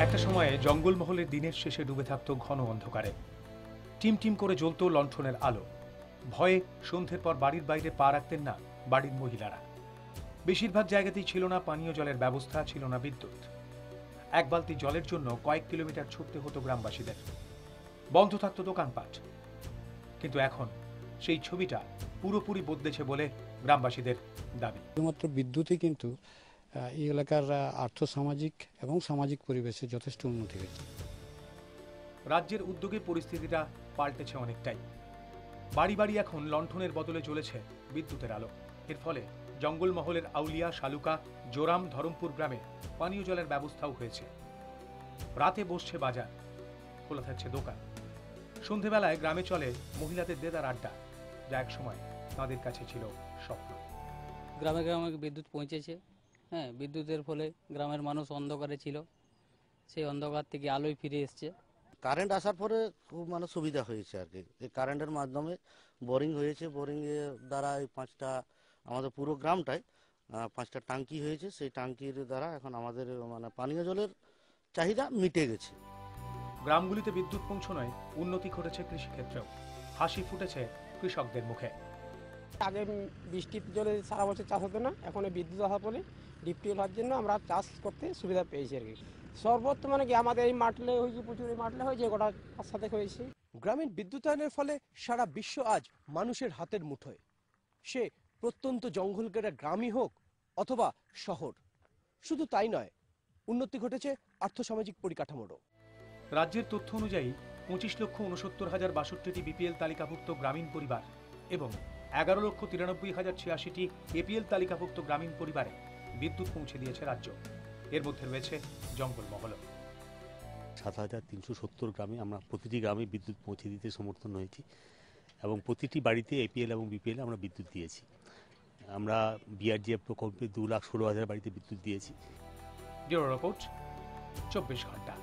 একটা সময়ে জঙ্গলমহলের দিনের শেষে ডুবে থাকত ঘন অন্ধকারে। টিম টিম করে জ্বলত লণ্ঠনের আলো। ভয়ে সন্ধ্যের পর বাড়ির বাইরে পা রাখতেন না বাড়ির মহিলারা। বেশিরভাগ জায়গাতেই ছিল না পানীয় জলের ব্যবস্থা, ছিল না বিদ্যুৎ। এক বালতি জলের জন্য কয়েক কিলোমিটার ছুটতে হতো গ্রামবাসীদের। বন্ধ থাকত দোকানপাট। কিন্তু এখন সেই ছবিটা পুরোপুরি বদলেছে বলে গ্রামবাসীদের দাবি। শুধুমাত্র বিদ্যুৎই কিন্তু এই এলাকার আর্থসামাজিক এবং সামাজিক পরিবেশে যথেষ্ট উন্নতি হয়েছে। রাজ্যের উদ্যোগে পরিস্থিতিটা পাল্টেছে অনেকটাই। বাড়ি বাড়ি এখন লণ্ঠনের বদলে চলেছে বিদ্যুতের আলো। এর ফলে জঙ্গলমহলের আউলিয়া, শালুকা, জোরাম, ধরমপুর গ্রামে পানীয় জলের ব্যবস্থাও হয়েছে। রাতে বসছে বাজার, খোলা থাকছে দোকান। সন্ধেবেলায় গ্রামে চলে মহিলাদের দেদার আড্ডা, যা এক সময় তাদের কাছে ছিল স্বপ্ন। গ্রামে গ্রামে বিদ্যুৎ পৌঁছেছে। হ্যাঁ, বিদ্যুতের ফলে গ্রামের মানুষ অন্ধকারে ছিল, সেই অন্ধকার থেকে আলোয় ফিরে এসছে। কারেন্ট আসার পরে খুব সুবিধা হয়েছে আর কি। এই কারেন্টের মাধ্যমে বোরিং হয়েছে, বোরিংয়ের দ্বারা এই আমাদের পুরো গ্রামটায় 5টা টাঙ্কি হয়েছে। সেই টাঙ্কির দ্বারা এখন আমাদের পানীয় জলের চাহিদা মিটে গেছে। গ্রামগুলিতে বিদ্যুৎ পৌঁছানোয় উন্নতি ঘটেছে কৃষিক্ষেত্রেও। হাসি ফুটেছে কৃষকদের মুখে। আগে বৃষ্টির জলে সারা বছর চাষ হতো না, এখন বিদ্যুৎ আসার ফলে ডিপ টিউবওয়েল হওয়ার জন্য আমরা চাষ করতে সুবিধা পেয়েছি আর কি। সর্বত্র কি আমাদের এই মাটলে হয়েছে, প্রচুর মাটলে হয়েছে, গোটা সাথে হয়েছে। গ্রামীণ বিদ্যুতায়নের ফলে সারা বিশ্ব আজ মানুষের হাতের মুঠোয়। সে প্রত্যন্ত জঙ্গল কেটে গ্রামই হোক অথবা শহর। শুধু তাই নয়, উন্নতি ঘটেছে আর্থসামাজিক পরিকাঠামোরও। রাজ্যের তথ্য অনুযায়ী 25,69,062টি বিপিএল তালিকাভুক্ত গ্রামীণ পরিবার এবং 11,93,086টি এপিএল তালিকাভুক্ত গ্রামীণ পরিবারে বিদ্যুৎ পৌঁছে দিয়েছে রাজ্য। এর মধ্যে রয়েছে জঙ্গলমহল। 7,370 গ্রামে আমরা প্রতিটি গ্রামে বিদ্যুৎ পৌঁছে দিতে সমর্থন হয়েছি এবং প্রতিটি বাড়িতে এপিএল এবং বিপিএল আমরা বিদ্যুৎ দিয়েছি। আমরা বিআরজিএফ প্রকল্পে 2,16,000 বাড়িতে বিদ্যুৎ দিয়েছি। ব্যুরো রিপোর্ট, 24 ঘন্টা।